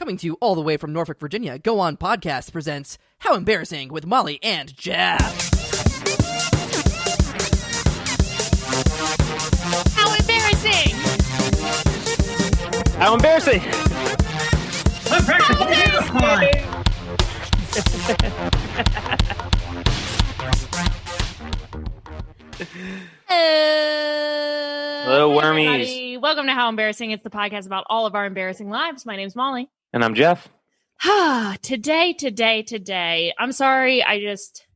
Coming to you all the way from Norfolk, Virginia, Go On Podcast presents How Embarrassing with Molly and Jeff. How embarrassing! How embarrassing! Hello, Hey, wormies. everybody. Welcome to How Embarrassing. It's the podcast about all of our embarrassing lives. My name's Molly. And I'm Jeff. Today. I'm sorry. I just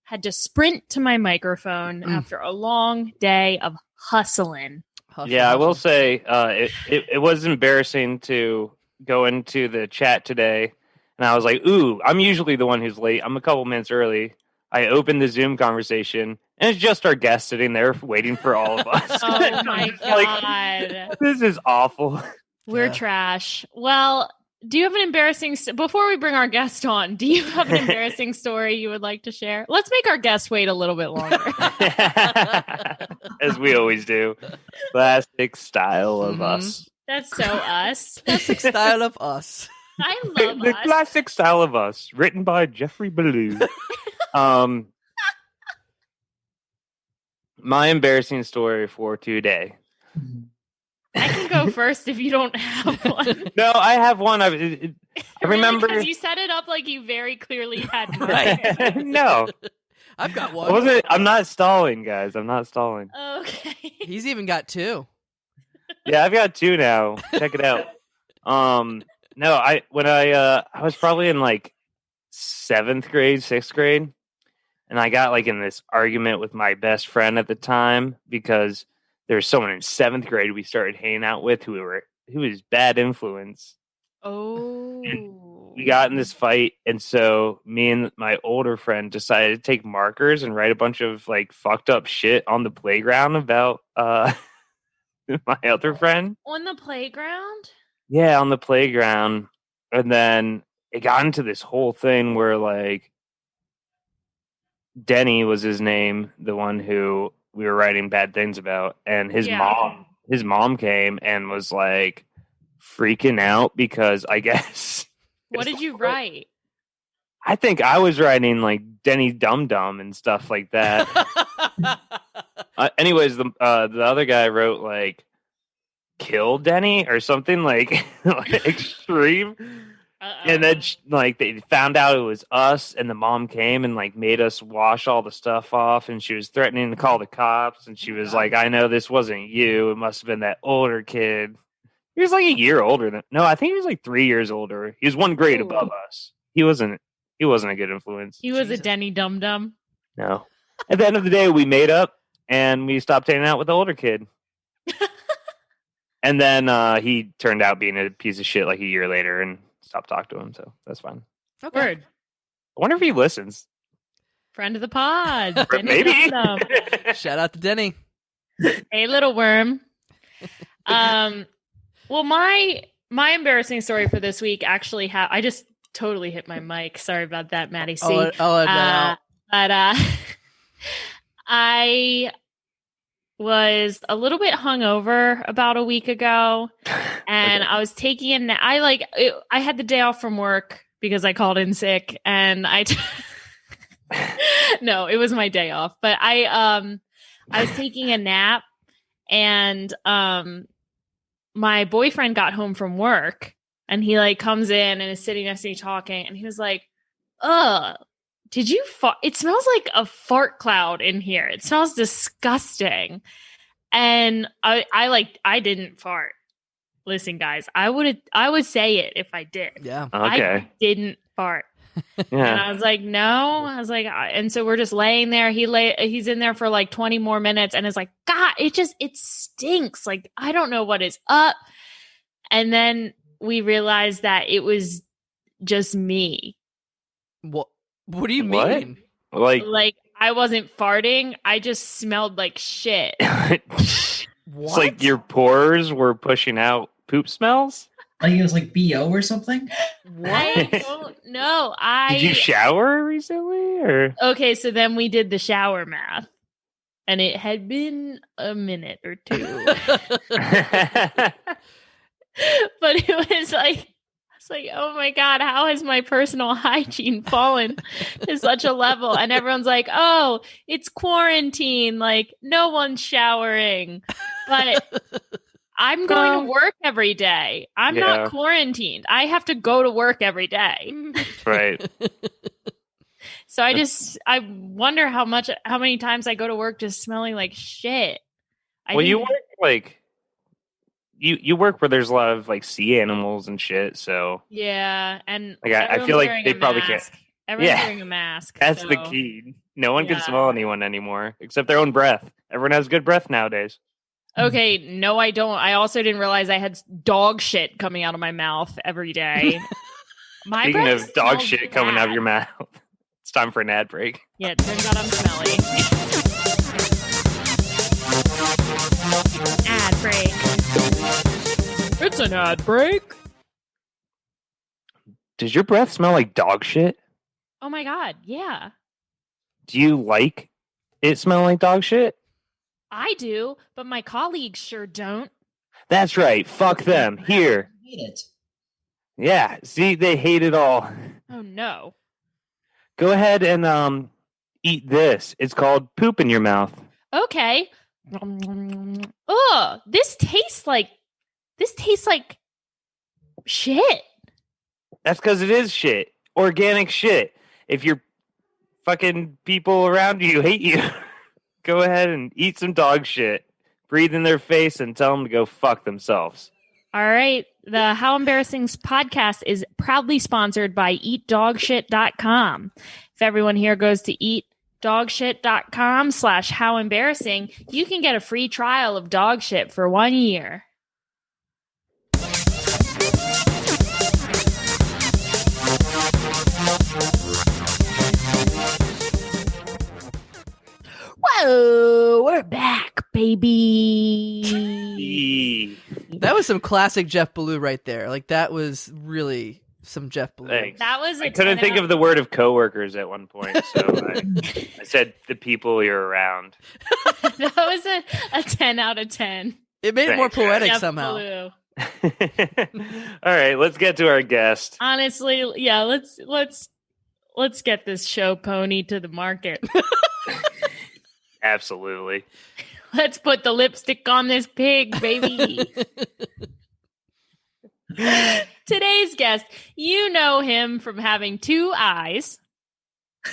had to sprint to my microphone after a long day of hustling. I will say it was embarrassing to go into the chat today. And I was like, ooh, I'm usually the one who's late. I'm a couple minutes early. I opened the Zoom conversation, and it's just our guest sitting there waiting for all of us. Oh, my God. This is awful. We're trash. Well, do you have an embarrassing... Before we bring our guest on, do you have an embarrassing story you would like to share? Let's make our guest wait a little bit longer. As we always do. Classic style of us. That's so us. Classic style of us. I love The us. classic style of us, written by Jeffrey Beaulieu. My embarrassing story for today. I can go first if you don't have one. No, I have one. I remember. Because you set it up like you very clearly had one. Right. No, I've got I one. wasn't. I'm not stalling, guys. I'm not stalling. Okay. He's even got two. Yeah, I've got two now. Check it out. No, I was probably in like 7th grade, 6th grade, and I got like in this argument with my best friend at the time because there was someone in 7th grade we started hanging out with who was bad influence. Oh. We got in this fight, and so me and my older friend decided to take markers and write a bunch of like fucked up shit on the playground about my other friend. On the playground? Yeah, on the playground. And then it got into this whole thing where like Denny was his name, the one who we were writing bad things about, and his mom came and was like freaking out because I guess What did you write? I think I was writing like Denny Dum Dum and stuff like that. Anyways, the other guy wrote like kill Denny or something like extreme. And then like they found out it was us, and the mom came and like made us wash all the stuff off, and she was threatening to call the cops, and she was like, I know this wasn't you, it must have been that older kid. He was like a year older than I think he was like 3 years older. He was 1 grade above us. He wasn't a good influence. He was a Denny Dum Dum. No. At the end of the day, we made up and we stopped hanging out with the older kid. And then he turned out being a piece of shit like a year later and stopped talking to him, so that's fine. Okay. Word. I wonder if he listens. Friend of the pod. Denny Maybe. Dum Dum. Shout out to Denny. Hey, little worm. Well, my embarrassing story for this week actually I just totally hit my mic. Sorry about that, Maddie C. I'll edit that out. But I was a little bit hungover about a week ago, and I was taking I had the day off from work because I called in sick, and no, it was my day off, but I was taking a nap, and my boyfriend got home from work, and he like comes in and is sitting next to me talking, and he was like, did you fart? It smells like a fart cloud in here. It smells disgusting. And I didn't fart. Listen, guys, I would say it if I did. Yeah. Okay. I didn't fart. Yeah. And I was like, no. I was like, and so we're just laying there. He's in there for like 20 more minutes, and it's like, God, it stinks. Like, I don't know what is up. And then we realized that it was just me. What do you What? mean? Like I wasn't farting. I just smelled like shit. it's What? like your pores were pushing out poop smells? Like it was like BO or something? I don't know. Did you shower recently or Okay, so then we did the shower math. And it had been a minute or two. But it was like It's like, oh my God, how has my personal hygiene fallen to such a level? And everyone's like, oh, it's quarantine. Like, no one's showering. But I'm going to work every day. I'm not quarantined. I have to go to work every day. Right. So I wonder how many times I go to work just smelling like shit. You work like you work where there's a lot of like sea animals and shit. So yeah, and like I feel like they probably can't. Everyone's wearing a mask. That's the key. No one can smell anyone anymore except their own breath. Everyone has good breath nowadays. Okay, no, I don't. I also didn't realize I had dog shit coming out of my mouth every day. Speaking of dog shit coming out of your mouth, it's time for an ad break. Yeah, it turns out I'm smelly. Ad break. It's an ad break. Does your breath smell like dog shit? Oh my God, yeah. Do you like it smelling like dog shit? I do, but my colleagues sure don't. That's right. Fuck them. Here. I hate it. Yeah. See, they hate it all. Oh no. Go ahead and eat this. It's called poop in your mouth. Okay. Oh, this tastes like shit. That's because it is shit. Organic shit. If your fucking people around you hate you, go ahead and eat some dog shit. Breathe in their face and tell them to go fuck themselves. All right. The How Embarrassing podcast is proudly sponsored by eatdogshit.com. If everyone here goes to eatdogshit.com/howembarrassing, you can get a free trial of dog shit for 1 year. Whoa, we're back, baby. That was some classic Jeff Beaulieu right there. Like, that was really some Jeff Beaulieu. Thanks. That was I couldn't think of the word of coworkers at one point, so I said the people you're around. That was a 10 out of 10. It made it more poetic Jeff somehow. Beaulieu. All right, let's get to our guest. Honestly, yeah, let's get this show pony to the market. Absolutely. Let's put the lipstick on this pig, baby. Today's guest, you know him from having 2 eyes.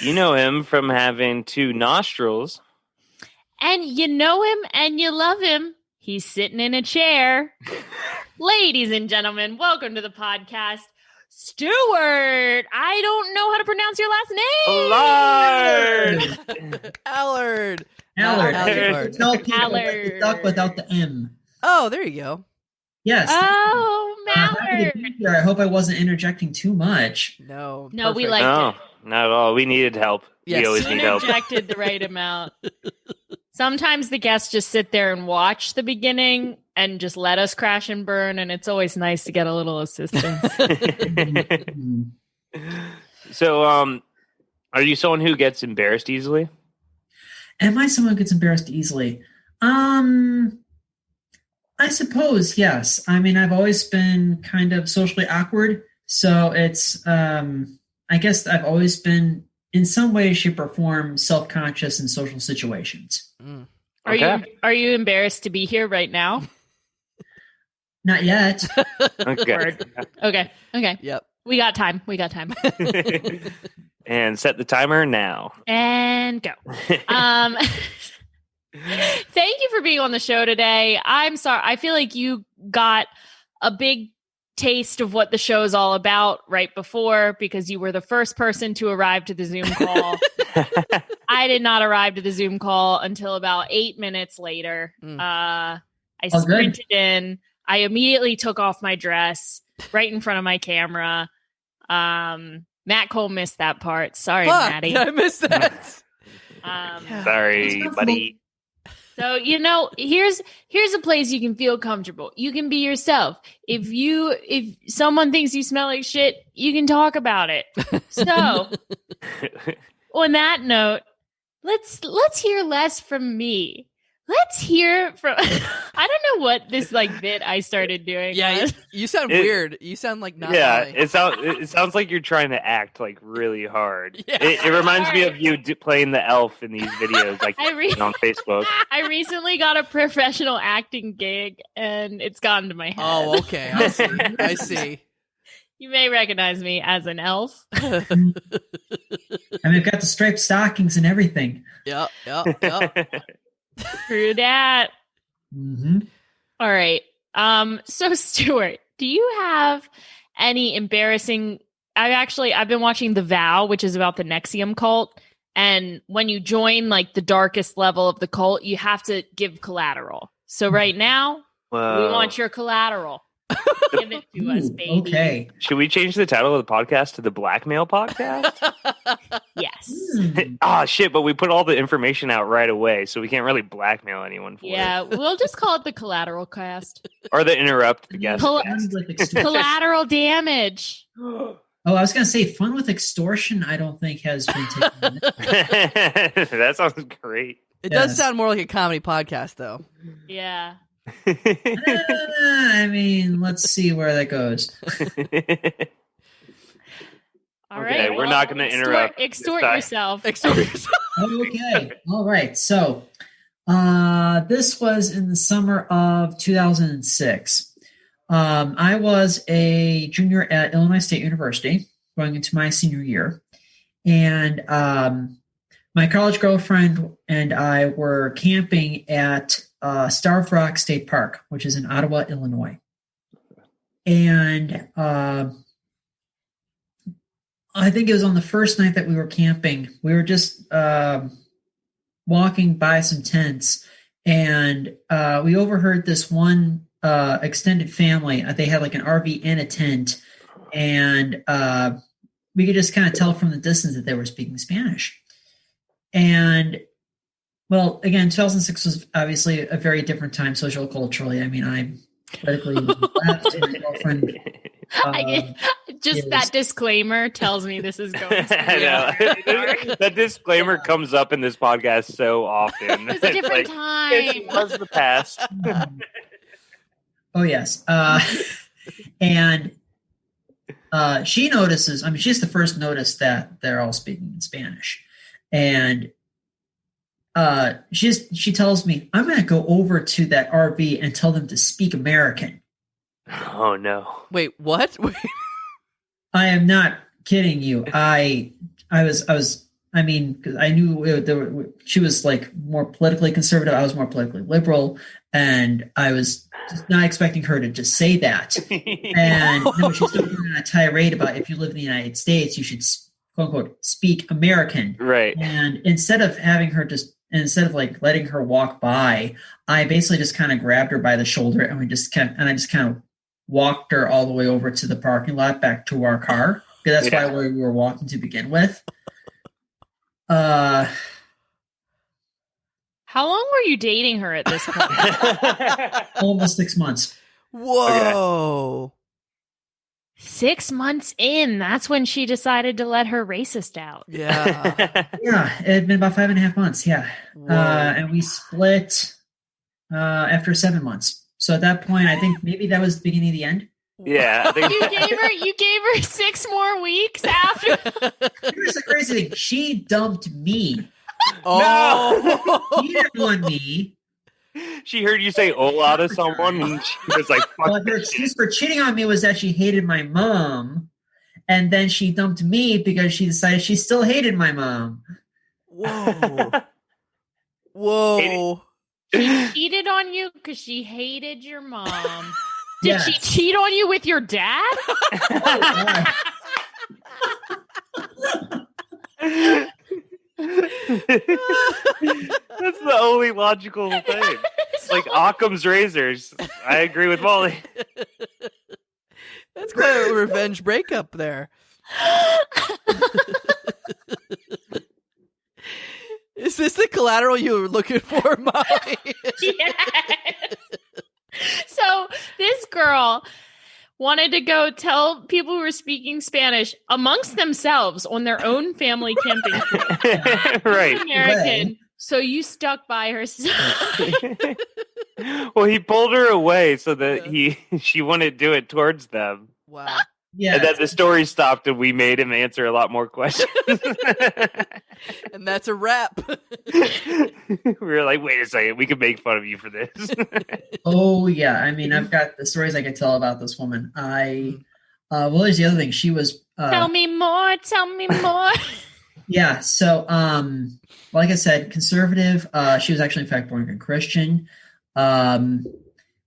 You know him from having 2 nostrils. And you know him and you love him. He's sitting in a chair. Ladies and gentlemen, welcome to the podcast, Stuart. I don't know how to pronounce your last name. Allard. Allard. Tell people like duck without the M. Oh, there you go. Yes. Oh, happy to Mallard. be here. I hope I wasn't interjecting too much. No. No, we perfect. like No, it. not at all. We needed help. Yes. We always You need help. interjected the right amount. Sometimes the guests just sit there and watch the beginning and just let us crash and burn, and it's always nice to get a little assistance. So, are you someone who gets embarrassed easily? Am I someone who gets embarrassed easily? I suppose, yes. I mean, I've always been kind of socially awkward, so it's, I guess I've always been, in some way, shape, or form, self-conscious in social situations. Mm. Are you embarrassed to be here right now? Not yet. Okay. Okay. Yep. We got time. And set the timer now. And go. Thank you for being on the show today. I'm sorry. I feel like you got a big taste of what the show is all about right before, because you were the first person to arrive to the Zoom call. I did not arrive to the Zoom call until about 8 minutes later. I sprinted in. I immediately took off my dress right in front of my camera. Matt Cole missed that part. Sorry, Fuck, Maddie. I missed that. Sorry, buddy. So, here's a place you can feel comfortable. You can be yourself. If someone thinks you smell like shit, you can talk about it. So, on that note, let's hear less from me. let's hear from. I don't know what this bit I started doing. Yeah, was. you sound weird. You sound like not. Yeah, Molly. it sounds like you're trying to act like really hard. Yeah. It reminds me of you playing the elf in these videos, like on Facebook. I recently got a professional acting gig, and it's gotten to my head. Oh, okay. I see. You may recognize me as an elf. And we've got the striped stockings and everything. Yep. True that. Mm-hmm. All right. So Stuart, do you have any embarrassing? I've been watching The Vow, which is about the Nexium cult, and when you join the darkest level of the cult, you have to give collateral. So right now, we want your collateral. Give it to us, baby. Okay. Should we change the title of the podcast to the Blackmail Podcast? Yes. Shit, but we put all the information out right away, so we can't really blackmail anyone for it. We'll just call it the Collateral Cast. Or the Interrupt the Guest Cast. Collateral damage. Oh, I was going to say, fun with extortion, I don't think has been taken. That sounds great. It does sound more like a comedy podcast, though. Yeah. I mean, let's see where that goes. All right. We're not going to interrupt. Extort yourself. Okay. All right. So, this was in the summer of 2006. I was a junior at Illinois State University, going into my senior year, and my college girlfriend and I were camping at Starved Rock State Park, which is in Ottawa, Illinois. And I think it was on the first night that we were camping. We were just walking by some tents, and we overheard this one extended family. They had an RV and a tent, and we could just kind of tell from the distance that they were speaking Spanish. And well, again, 2006 was obviously a very different time socioculturally. I mean, I'm politically left, and my girlfriend. That disclaimer tells me this is going to be that disclaimer comes up in this podcast so often. It's a different time. It was the past. Oh, yes. And she notices, she's the first notice that they're all speaking in Spanish. And she tells me, I'm going to go over to that RV and tell them to speak American. Oh, no. Wait, what? I am not kidding you. I was, I mean, because I knew she was more politically conservative. I was more politically liberal. And I was just not expecting her to just say that. And no, she's going on a tirade about if you live in the United States, you should, quote unquote, speak American. Right. And instead of letting her walk by, I basically just kind of grabbed her by the shoulder and I just kind of walked her all the way over to the parking lot back to our car. Because that's why we were walking to begin with. How long were you dating her at this point? Almost 6 months. Whoa. Okay. 6 months in, that's when she decided to let her racist out. Yeah. Yeah, it had been about 5.5 months. Yeah. And we split after 7 months. So at that point, I think maybe that was the beginning of the end. Yeah. I think You gave her 6 more weeks after. Here's the crazy thing. She dumped me. Oh. No. She didn't want me. She heard you say hola to someone and she was like, fuck. Well, her excuse for cheating on me was that she hated my mom. And then she dumped me because she decided she still hated my mom. Whoa. She cheated on you because she hated your mom. Did Yes. she cheat on you with your dad? That's the only logical thing. It's like Occam's razors. I agree with Molly. That's quite a revenge breakup there. Is this the collateral you were looking for, Molly? Yes. So this girl wanted to go tell people who were speaking Spanish amongst themselves on their own family camping trip. Right. American So you stuck by her side. Well, he pulled her away so that she wouldn't do it towards them. Wow. Yeah. And then the story stopped, and we made him answer a lot more questions. And that's a wrap. We were like, wait a second, we could make fun of you for this. Oh yeah, I mean, I've got the stories I could tell about this woman. Well, there's the other thing. She was. Tell me more. Tell me more. Yeah. So, like I said, conservative. She was actually, in fact, born again Christian.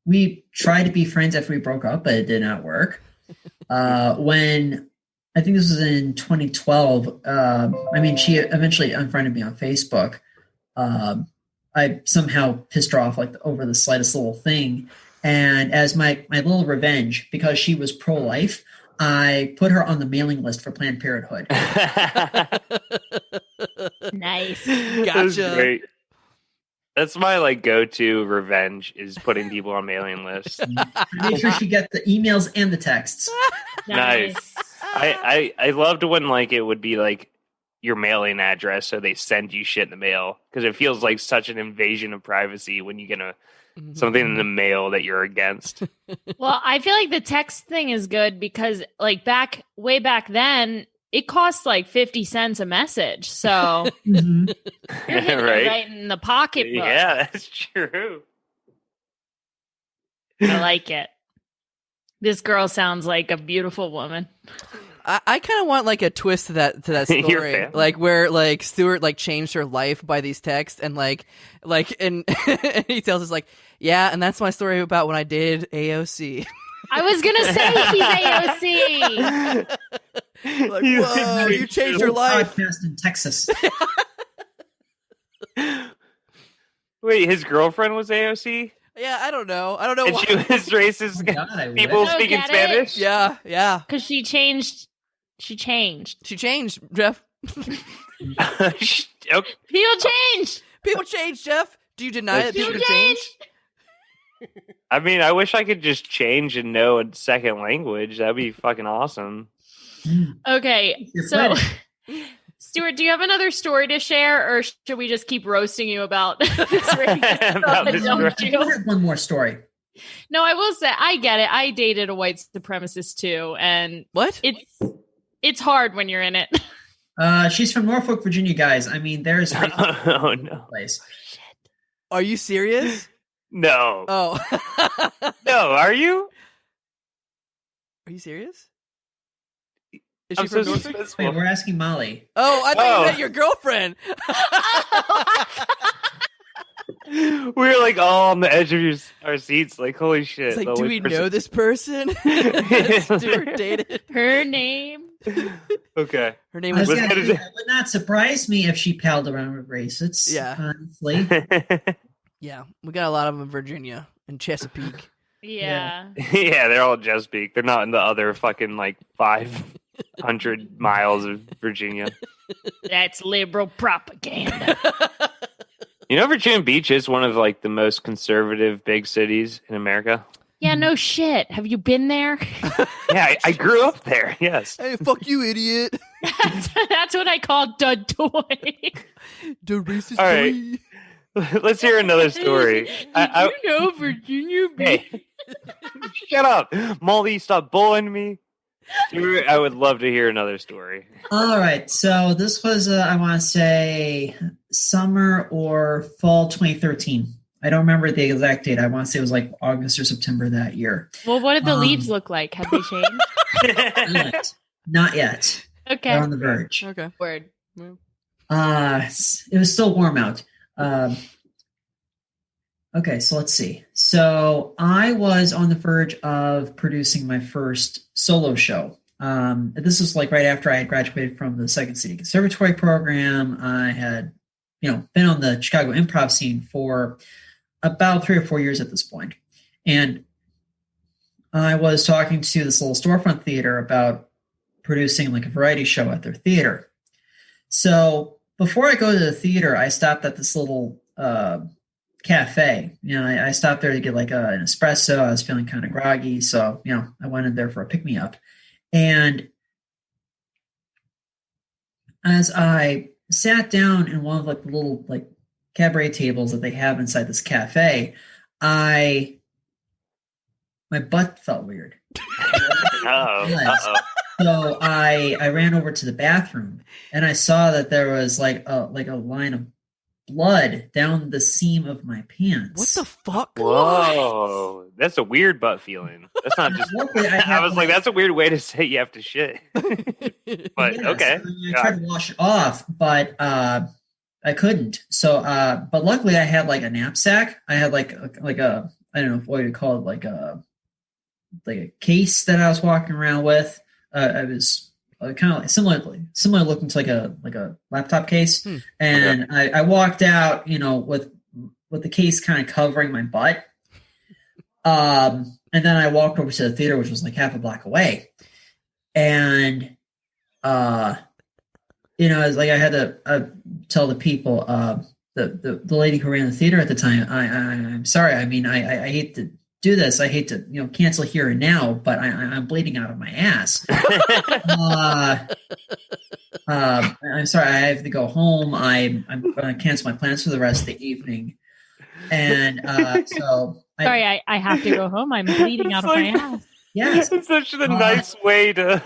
We tried to be friends after we broke up, but it did not work. When I think this was in 2012, she eventually unfriended me on Facebook. I somehow pissed her off over the slightest little thing. And as my little revenge, because she was pro-life, I put her on the mailing list for Planned Parenthood. Nice. That's great. That's my go-to revenge is putting people on mailing lists. I made sure she got the emails and the texts. Nice. I loved when it would be your mailing address, so they send you shit in the mail, because it feels like such an invasion of privacy when you get something in the mail that you're against. Well, I feel like the text thing is good because way back then, it costs 50 cents a message. So you're hitting it right in the pocketbook. Yeah, that's true. I like it. This girl sounds like a beautiful woman. I kind of want a twist to that story, where Stuart changed her life by these texts, and and he tells us yeah, and that's my story about when I dated AOC. I was gonna say she's AOC. Whoa, you changed her life. Podcast in Texas. Wait, his girlfriend was AOC? Yeah, I don't know. And why. she was racist. God, People speaking Spanish. Yeah. Because she changed. She changed, Jeff. Okay. People change. People change, Jeff. Do you deny that people can change? I mean, I wish I could just change and know a second language. That'd be fucking awesome. Okay, so Stuart, do you have another story to share, or should we just keep roasting you about this racist stuff that don't you? I have one more story. No, I will say I get it. I dated a white supremacist too, and what? It's hard when you're in it. She's from Norfolk, Virginia, guys. I mean, there's oh no place. Shit. Are you serious? No. Oh. No, are you? Are you serious? Is I'm she from so Norfolk? suspenseful. Wait, we're asking Molly. Oh, I thought you meant your girlfriend. We were all on the edge of our seats, holy shit. It's do we know this person? Stuart dated. Her name. Okay. Her name It was. would not surprise me if she palled around with racists. Yeah. Honestly. Yeah, we got a lot of them in Virginia and Chesapeake. Yeah. Yeah, they're all Chesapeake. They're not in the other fucking 500 miles of Virginia. That's liberal propaganda. Virginia Beach is one of the most conservative big cities in America. Yeah, no shit. Have you been there? Yeah, I grew up there. Yes. Hey, fuck you, idiot. That's what I call the toy. The racist All right. toy. Let's hear another story. Did you know Virginia Beach? Hey, shut up. Molly, stop bullying me. I would love to hear another story. All right. So this was, I want to say, summer or fall 2013. I don't remember the exact date. I want to say it was August or September that year. Well, what did the leaves look like? Had they changed? Not yet. Okay. They're on the verge. Okay. Word. It was still warm out. Okay, so let's see. So I was on the verge of producing my first solo show. This was right after I had graduated from the Second City Conservatory program. I had, been on the Chicago improv scene for about 3 or 4 years at this point. And I was talking to this little storefront theater about producing a variety show at their theater. So before I go to the theater, I stopped at this little cafe. I stopped there to get an espresso. I was feeling kind of groggy, so I went in there for a pick-me-up. And as I sat down in one of the little cabaret tables that they have inside this cafe, my butt felt weird. So I ran over to the bathroom and I saw that there was like a line of blood down the seam of my pants. What the fuck? Whoa, that's a weird butt feeling. That's not just. I was like, that's a weird way to say you have to shit. But yes, okay, I tried to wash it off, but I couldn't. So, but luckily I had like a knapsack. I had like a I don't know what you call it, like a case that I was walking around with. I was kind of like similar looking to like a laptop case, and okay. I walked out, with the case kind of covering my butt, and then I walked over to the theater, which was like half a block away, and it's like I had to tell the people, the lady who ran the theater at the time, I'm sorry. I mean, I hate to do this. I hate to, cancel here and now, but I'm bleeding out of my ass. I'm sorry. I have to go home. I'm going to cancel my plans for the rest of the evening. And so sorry, I have to go home. I'm bleeding out of my ass. Yes. It's such a nice way to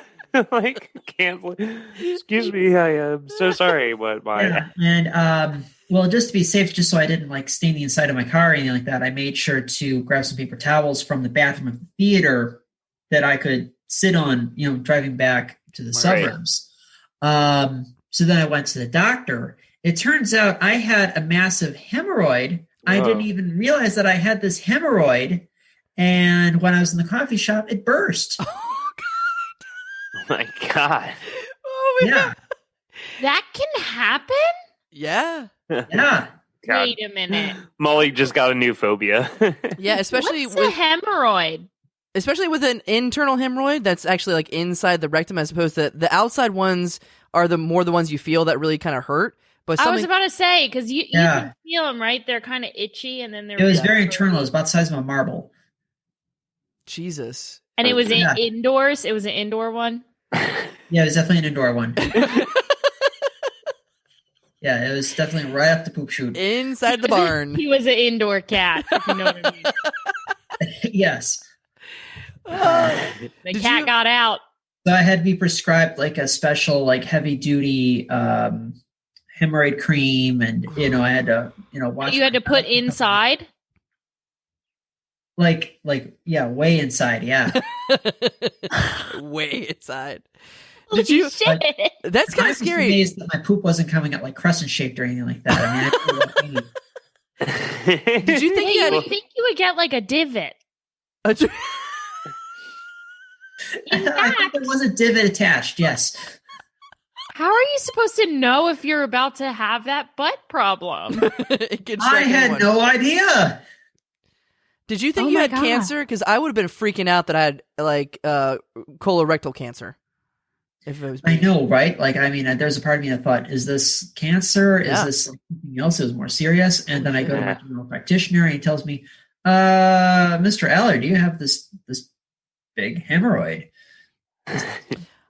like cancel. Excuse me. I am so sorry. But my and well, just to be safe, just so I didn't like stain the inside of my car or anything like that, I made sure to grab some paper towels from the bathroom of the theater that I could sit on, driving back to the suburbs. So then I went to the doctor. It turns out I had a massive hemorrhoid. Whoa. I didn't even realize that I had this hemorrhoid. And when I was in the coffee shop, it burst. Oh my God. Oh my God. That can happen? Yeah. Yeah. God. Wait a minute. Molly just got a new phobia. Yeah, especially What's a hemorrhoid? Especially with an internal hemorrhoid that's actually like inside the rectum, as opposed to the outside ones are the ones you feel that really kind of hurt. But I was about to say, because you can feel them, right? They're kind of itchy, and then they're. It was very internal. It was about the size of a marble. Jesus. And it was indoors. It was an indoor one. Yeah, it was definitely an indoor one. Yeah, it was definitely right up the poop chute. Inside the barn. He was an indoor cat, if you know what I mean. Yes. The cat got out. So I had to be prescribed like a special, like heavy duty hemorrhoid cream, and I had to, watch. You had to put inside. Like way inside, yeah. Way inside. Did you? That's kind of scary. Amazed that my poop wasn't coming out like crescent shaped or anything like that. I mean, did you think you would get like a divot? I think there was a divot attached. Yes. How are you supposed to know if you're about to have that butt problem? I had no idea. Did you think you had cancer? Because I would have been freaking out that I had like colorectal cancer. If it was I know, right? Like, I mean, there's a part of me that thought, is this cancer? Yeah. Is this something else? It was more serious. And then I go to my general practitioner and he tells me, Mr. Allard, do you have this big hemorrhoid? One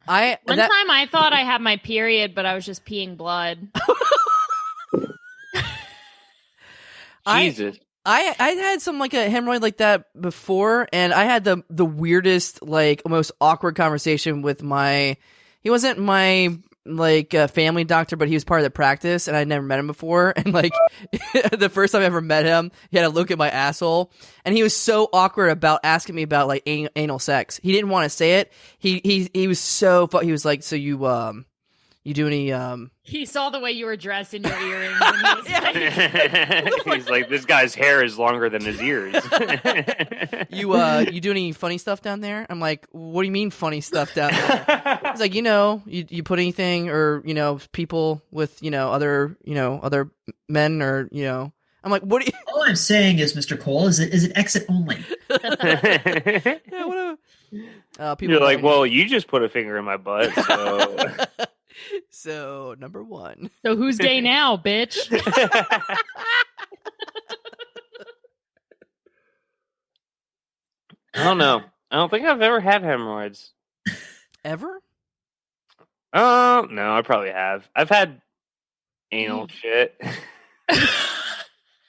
time I thought I had my period, but I was just peeing blood. Jesus. I had some like a hemorrhoid like that before, and I had the weirdest, like most awkward conversation with he wasn't my like family doctor, but he was part of the practice, and I'd never met him before. And like the first time I ever met him, he had to look at my asshole, and he was so awkward about asking me about like anal sex. He didn't want to say it. He was so he was like, so you do any He saw the way you were dressed in your earrings. And he's like, this guy's hair is longer than his ears. You do any funny stuff down there? I'm like, what do you mean funny stuff down there? He's like, you put anything or people with other men or I'm like, what do you? All I'm saying is, Mr. Cole, is it exit only? Yeah, whatever. You're like, well, you just put a finger in my butt, so. So, number one. So who's gay now, bitch? I don't know. I don't think I've ever had hemorrhoids. Ever? No, I probably have. I've had anal shit.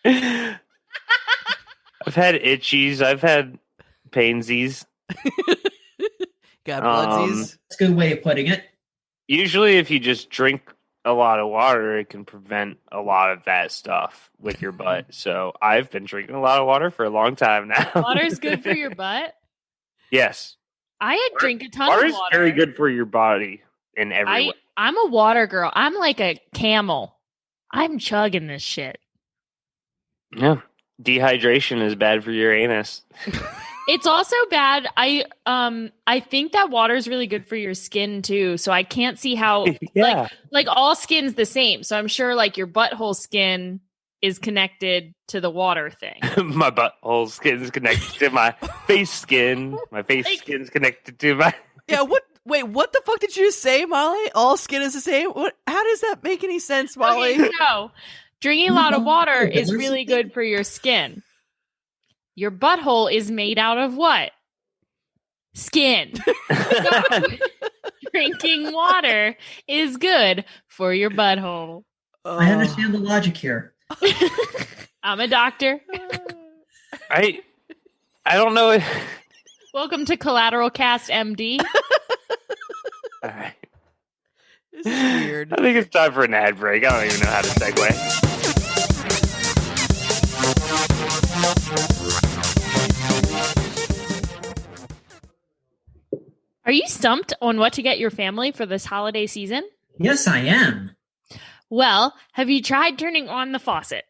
I've had itchies. I've had painsies. Got bloodsies. That's a good way of putting it. Usually, if you just drink a lot of water, it can prevent a lot of that stuff with your butt. So I've been drinking a lot of water for a long time now. Water's good for your butt? Yes. I drink a ton of Water's water. very good for your body in every way. I'm a water girl. I'm like a camel. I'm chugging this shit. Yeah. Dehydration is bad for your anus. It's also bad. I think that water is really good for your skin too. So I can't see how like all skin's the same. So I'm sure like your butthole skin is connected to the water thing. My butthole skin is connected to my face skin. My face skin's connected to my. Yeah. Wait, what the fuck did you say, Molly? All skin is the same? How does that make any sense, Molly? Okay, so drinking a lot of water is really good for your skin. Your butthole is made out of what? Skin. So, drinking water is good for your butthole. I understand the logic here. I'm a doctor. I don't know. Welcome to Collateral Cast MD. All right. This is weird. I think it's time for an ad break. I don't even know how to segue. Are you stumped on what to get your family for this holiday season? Yes, I am. Well, have you tried turning on the faucet?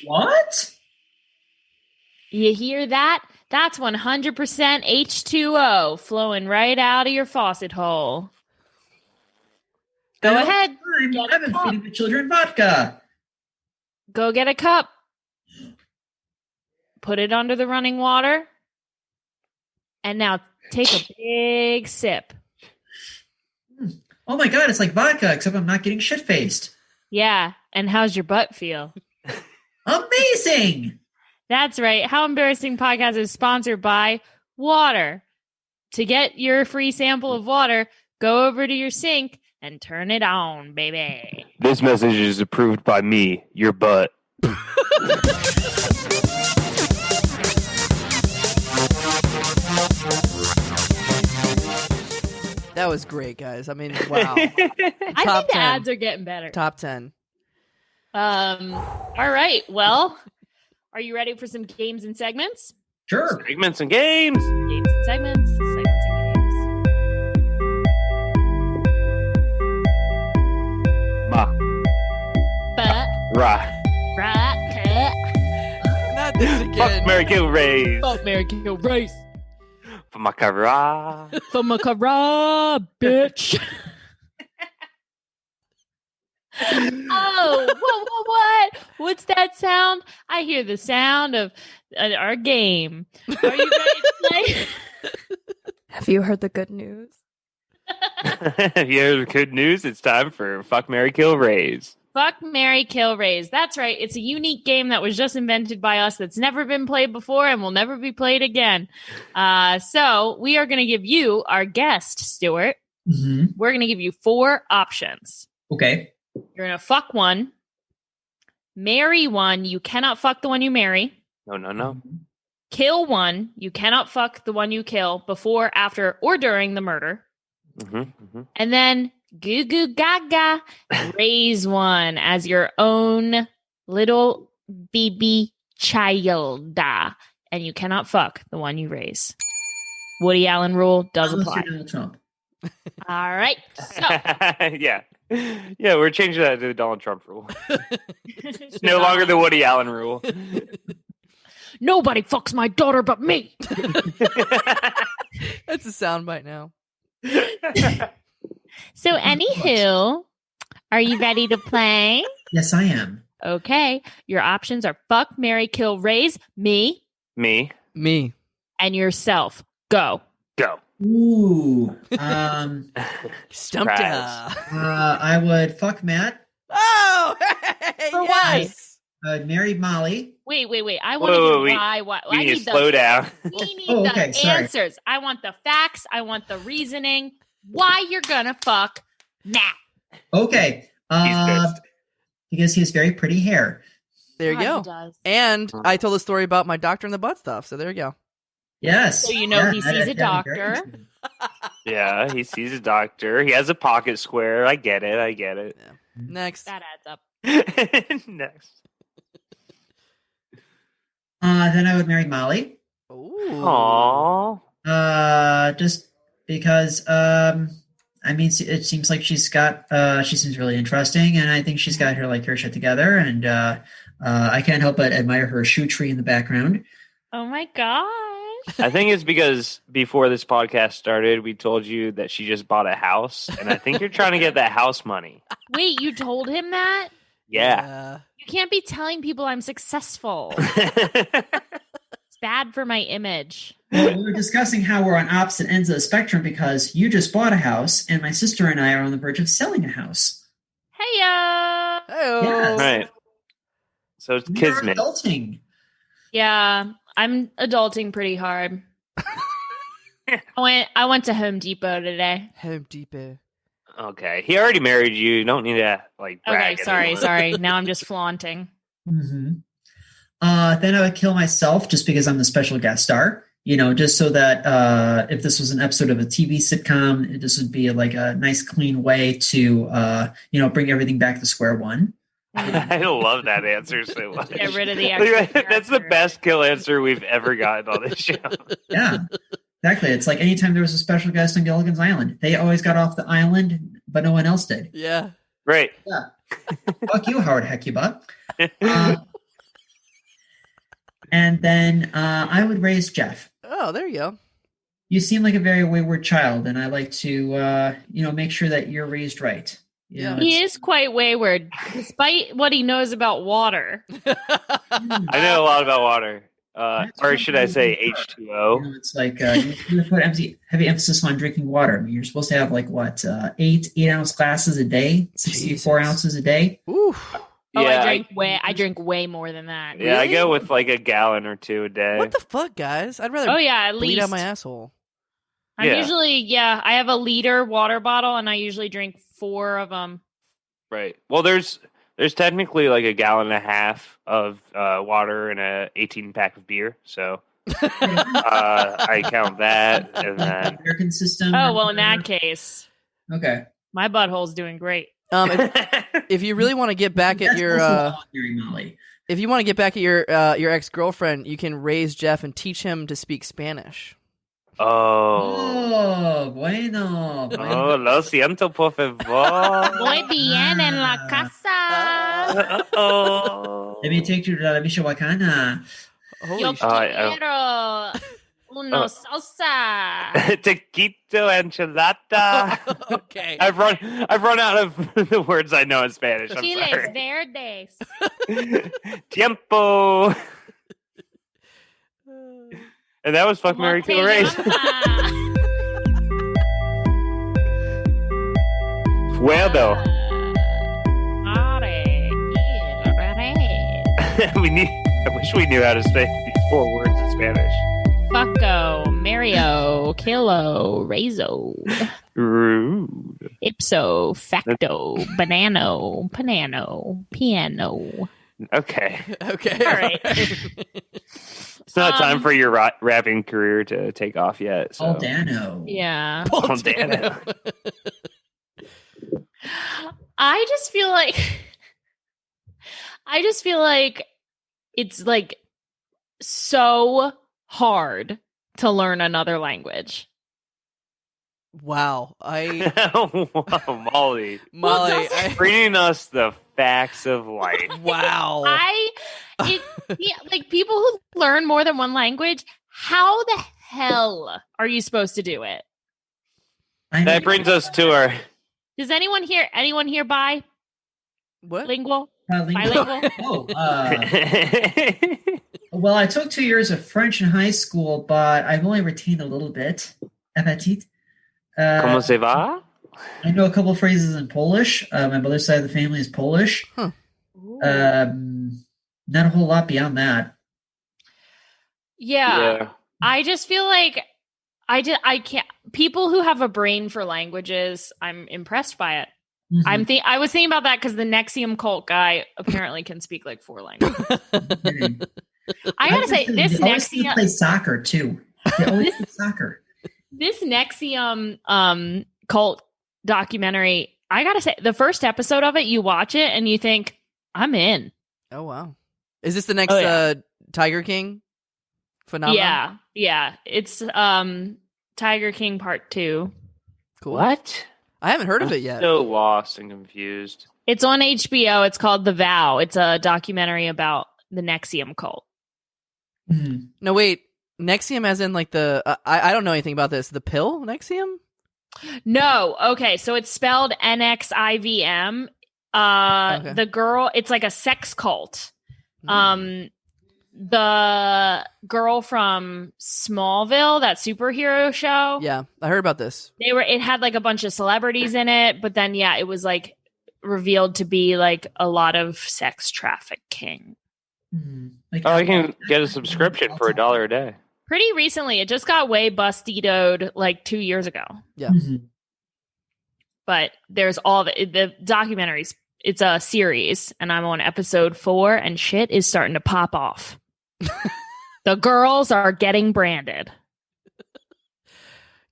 What? You hear that? That's 100% H2O flowing right out of your faucet hole. Go ahead. I've been feeding the children vodka. Go get a cup. Put it under the running water. And now take a big sip. Oh my God, it's like vodka, except I'm not getting shit-faced. Yeah. And how's your butt feel? Amazing! That's right. How Embarrassing Podcast is sponsored by water. To get your free sample of water, go over to your sink and turn it on, baby. This message is approved by me, your butt. That was great, guys. I mean, wow. I think the ads are getting better. Top 10. All right. Well, are you ready for some games and segments? Sure. Segments and games. Games and segments. Segments and games. Ma. Ra. Not this again. Fuck, Mary, kill, raise. Fuck, Mary, kill, race. For my cara. For my cara, bitch. Oh, what? What's that sound? I hear the sound of our game. Are you ready to play? Have you heard the good news? Have you heard the good news? It's time for Fuck, Mary, Kill, Raise. Fuck, Mary, Kill, Raise. That's right. It's a unique game that was just invented by us that's never been played before and will never be played again. So we are going to give you, our guest, Stuart, we're going to give you 4 options. Okay. You're going to fuck one, marry one. You cannot fuck the one you marry. No. Kill one. You cannot fuck the one you kill before, after, or during the murder. And then goo goo gaga, raise one as your own little baby child. And you cannot fuck the one you raise. Woody Allen rule does apply. Donald Trump. All right. So. Yeah, we're changing that to the Donald Trump rule. It's no longer the Woody Allen rule. Nobody fucks my daughter but me. That's a soundbite now. So, anywho, are you ready to play? Yes, I am. Okay. Your options are fuck, marry, kill, raise, me, Me. and yourself. Go. Ooh. Stumped Surprise. I would fuck Matt. Oh, hey, For yes. I would marry Molly. Wait. I want to know why. We I need need to slow down. We need Oh, the okay, sorry. answers. I want the facts. I want the reasoning. Why you're gonna fuck Matt? Okay. He's pissed. Because he has very pretty hair. There you God, go. he does. And I told a story about my doctor in the butt stuff. So there you go. Yes. So he sees a doctor. Yeah, he sees a doctor. He has a pocket square. I get it. Yeah. Next. That adds up. Next. Then I would marry Molly. Ooh. Aww. Just because, it seems like she seems really interesting, and I think she's got her shit together, and I can't help but admire her shoe tree in the background. Oh my gosh. I think it's because before this podcast started, we told you that she just bought a house, and I think you're trying to get that house money. Wait, you told him that? Yeah. You can't be telling people I'm successful. It's bad for my image. Well, we were discussing how we're on opposite ends of the spectrum because you just bought a house, and my sister and I are on the verge of selling a house. Hey-ya! Yes. Right. So it's We are kismet. adulting. Yeah, I'm adulting pretty hard. I went to Home Depot today. Home Depot. Okay. He already married you. You don't need to brag. Okay, anymore. sorry. Now I'm just flaunting. Mm-hmm. Then I would kill myself just because I'm the special guest star. Just so that if this was an episode of a TV sitcom, this would be a nice, clean way to bring everything back to square one. I love that answer so much. Get rid of the extra That's the character. best kill answer we've ever gotten on this show. Yeah, exactly. It's like anytime there was a special guest on Gilligan's Island, they always got off the island, but no one else did. Yeah. Right. Yeah. Fuck you, Howard Hecuba. And then I would raise Jeff. Oh, there you go. You seem like a very wayward child, and I like to, make sure that you're raised right. He is quite wayward, despite what he knows about water. I know a lot about water. Or should I say H2O? It's like you put heavy emphasis on drinking water. I mean, you're supposed to have 8-ounce glasses a day, 64 ounces a day. Oof. Oh, Yeah, I drink way more than that. Yeah, I Really? go with a gallon or two a day. What the fuck, guys? I'd rather At bleed least. out my asshole. I'm Yeah. usually, I have a liter water bottle, and I usually drink 4 of them. Right. Well, there's technically a gallon and a half of water and a 18 pack of beer. So I count that, and then American system. Oh, well, in that case, Okay. my butthole's doing great. If you really want to get back at That's your also voluntary, Molly. if you want to get back at your ex-girlfriend, you can raise Jeff and teach him to speak Spanish. Oh, Bueno. lo siento, por favor. Muy bien en la casa. Oh. Let me take you to La Michoacana. Holy Yo shit. quiero uno salsa. Taquito enchilada. Okay. I've run out of the words I know in Spanish. I'm Chiles sorry. verdes. Tiempo. And that was Fuck, Marry, Kill, Raise. Fuego. I wish we knew how to say these 4 words in Spanish. Fucco, Mario, Kilo, Rezo, Rude. Ipso, Facto, Banano, Panano, Piano. Okay. Okay. All right. It's not time for your rapping career to take off yet. So. Aldano. Yeah. Oh, damn it. I just feel like it's so hard to learn another language. Wow. Wow, Molly. Molly. Bringing us the facts of life. Wow. People who learn more than one language, how the hell are you supposed to do it? That brings us to our... Does anyone here bi? What? Lingual? Bilingual. Bilingual? Well, I took 2 years of French in high school, but I've only retained a little bit. Appetit. ¿Cómo se va? I know a couple phrases in Polish. My mother's side of the family is Polish. Huh. Not a whole lot beyond that. Yeah. I just feel like I can't. People who have a brain for languages, I'm impressed by it. Mhm. I was thinking about that because the Nexium cult guy apparently can speak like 4 languages. Mhm. I gotta say, this They always Nexium play soccer too. They always play soccer. this Nexium cult documentary, I gotta say, the first episode of it, you watch it and you think, I'm in. Oh wow. Is this the next Tiger King phenomenon? Yeah. It's Tiger King Part 2. Cool. What? I haven't heard of it yet. So lost and confused. It's on HBO. It's called The Vow. It's a documentary about the Nexium cult. Mhm. No, wait. Nexium as in like the I don't know anything about this. The pill Nexium? No. Okay. So it's spelled NXIVM. Okay. The girl, it's like a sex cult. Mm. The girl from Smallville, that superhero show. Yeah, I heard about this. It had like a bunch of celebrities in it, but then it was like revealed to be like a lot of sex trafficking. Mhm. Like, Oh, you can get a subscription for $1 a day. Pretty recently, it just got way bustidoed like 2 years ago. Yeah. Mhm. But there's all the documentaries. It's a series, and I'm on episode 4, and shit is starting to pop off. The girls are getting branded.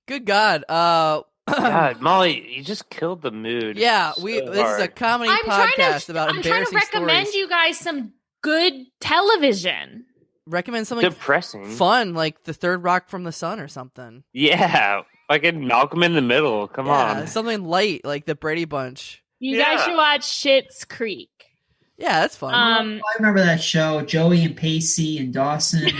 Good God. God, Molly, you just killed the mood. Yeah, so this is a hard. comedy podcast about I'm trying to embarrassing recommend stories. you guys some good television. Recommend something Depressing. fun, like The Third Rock from the Sun or something. Yeah, fucking Malcolm in the Middle. Come on. Something light, like The Brady Bunch. You guys should watch Schitt's Creek. Yeah, that's fun. I remember that show, Joey and Pacey and Dawson.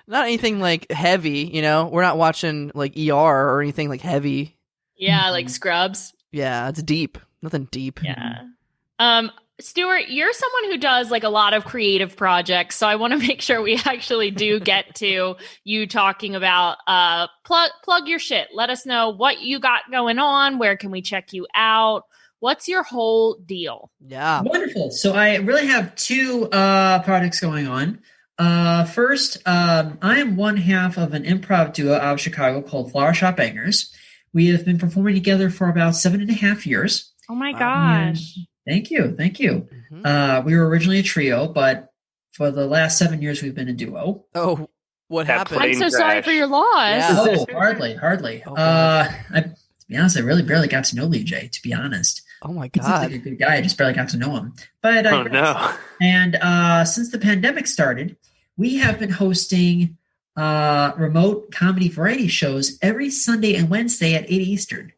Not anything like heavy, you know. We're not watching like ER or anything like heavy. Yeah, like Scrubs. Yeah, it's deep. Nothing deep. Yeah. Stuart, you're someone who does like a lot of creative projects, so I want to make sure we actually do get to you talking about plug your shit. Let us know what you got going on. Where can we check you out? What's your whole deal? Yeah. Wonderful. So I really have 2 projects going on. First, I am one half of an improv duo out of Chicago called Flower Shop Bangers. We have been performing together for about 7.5 years. Oh my gosh. Thank you. Mm-hmm. We were originally a trio, but for the last 7 years, we've been a duo. Oh, what That happened? I'm so sorry for your loss. Yeah. Oh, hardly. Oh, to be honest, I really barely got to know Lee J, to be honest. Oh my He seems God. like a good guy. I just barely got to know him. But Oh, no. And since the pandemic started, we have been hosting remote comedy variety shows every Sunday and Wednesday at 8 Eastern.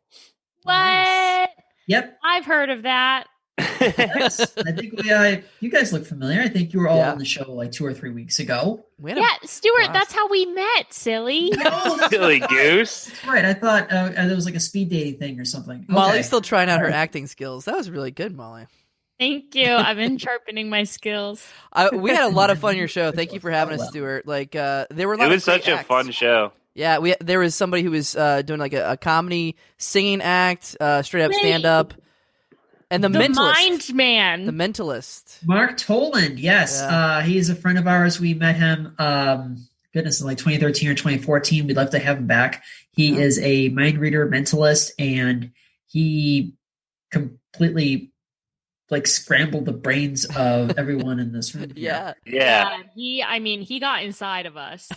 What? Yep. I've heard of that. Yes. I think you guys look familiar. I think you were all Yeah. on the show like 2 or 3 weeks ago. Yeah, Stuart, blast. that's how we met, silly. Silly goose. That's right. I thought there was like a speed dating thing or something. Okay. Molly's still trying out her acting skills. That was really good, Molly. Thank you. I've been sharpening my skills. We had a lot of fun on your show. Thank you for having us, Stuart. Like, there were a lot It of was great such a acts. fun show. Yeah, there was somebody who was doing like a comedy singing act, straight up stand up, and the Mentalist. Mind Man. The Mentalist. Mark Toland. Yes. Yeah. He is a friend of ours. We met him, goodness, in like 2013 or 2014. We'd love to have him back. He is a mind reader, mentalist, and he completely like scrambled the brains of everyone in this room. Yeah. Yeah. He got inside of us.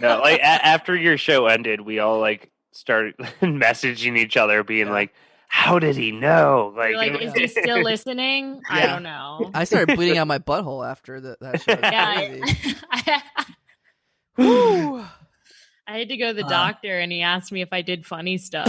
No, like after your show ended, we all like started messaging each other, being like, "How did he know?" You're like, is he still listening? I don't know. I started bleeding out my butthole after that show. Yeah, Woo. I had to go to the doctor, and he asked me if I did funny stuff.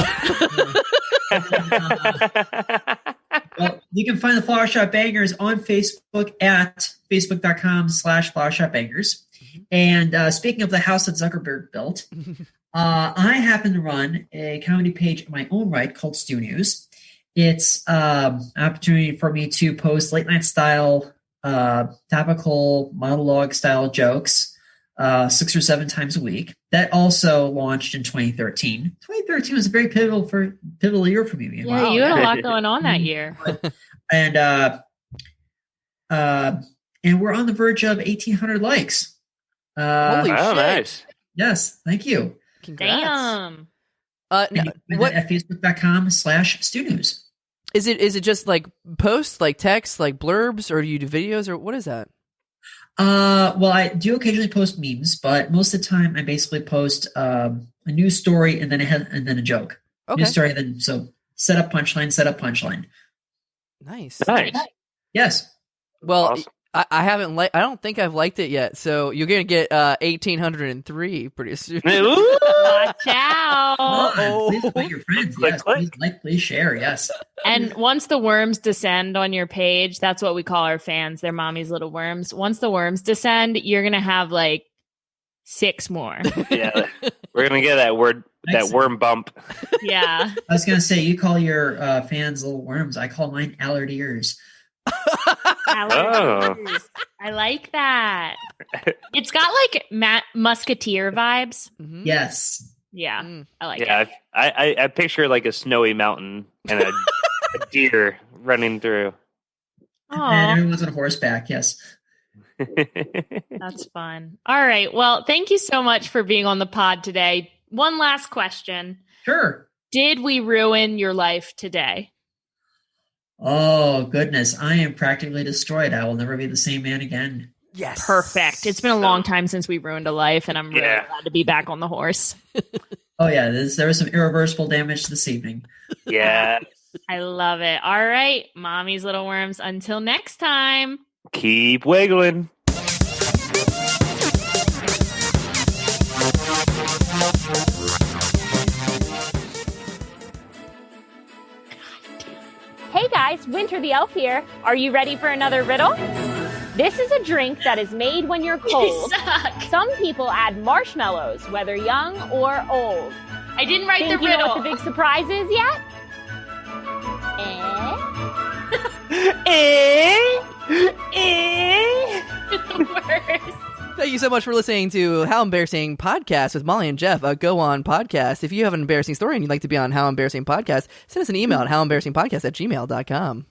Well, you can find the Flower Shop Bangers on Facebook at facebook.com/flowershopbangers. And speaking of the house that Zuckerberg built, I happen to run a comedy page of my own right called Stu News. It's an opportunity for me to post late night style, topical monologue style jokes 6 or 7 times a week. That also launched in 2013. 2013 was a very pivotal year for me. Yeah, you had a lot going on that year. And we're on the verge of 1,800 likes. Holy Oh, shit. nice. Yes, thank you. Congrats. Damn. And you can find that at facebook.com/StuNews. Is it just like posts, like text, like blurbs, or do you do videos, or what is that? Well, I do occasionally post memes, but most of the time I basically post a news story and then a joke. Okay. News story, then so set up punchline. Nice. Yes. Well, Awesome. I haven't I don't think I've liked it yet, so you're gonna get 1803 pretty soon. Watch out! Please invite your friends. Yes, please like, please share. Yes. And once the worms descend on your page, that's what we call our fans. They're mommy's little worms. Once the worms descend, you're gonna have like 6 more. Yeah, we're gonna get that worm bump. Yeah. I was gonna say, you call your fans little worms. I call mine Allard ears. Oh. I like that. It's got like Musketeer vibes. Mm-hmm. Yes. Yeah, I like it. Yeah, I picture like a snowy mountain and a deer running through. And everyone's on horseback. Yes. That's fun. All right. Well, thank you so much for being on the pod today. One last question. Sure. Did we ruin your life today? Oh, goodness. I am practically destroyed. I will never be the same man again. Yes. Perfect. It's been a long time since we ruined a life, and I'm really glad to be back on the horse. Oh, yeah. There was some irreversible damage this evening. Yeah. I love it. All right, mommy's little worms. Until next time. Keep wiggling. Hey guys, Winter the Elf here. Are you ready for another riddle? This is a drink that is made when you're cold. Some people add marshmallows, whether young or old. I didn't write Think the you know riddle. what the big surprise is yet? The worst. Thank you so much for listening to How Embarrassing Podcast with Molly and Jeff, a Go On podcast. If you have an embarrassing story and you'd like to be on How Embarrassing Podcast, send us an email at howembarrassingpodcast@gmail.com.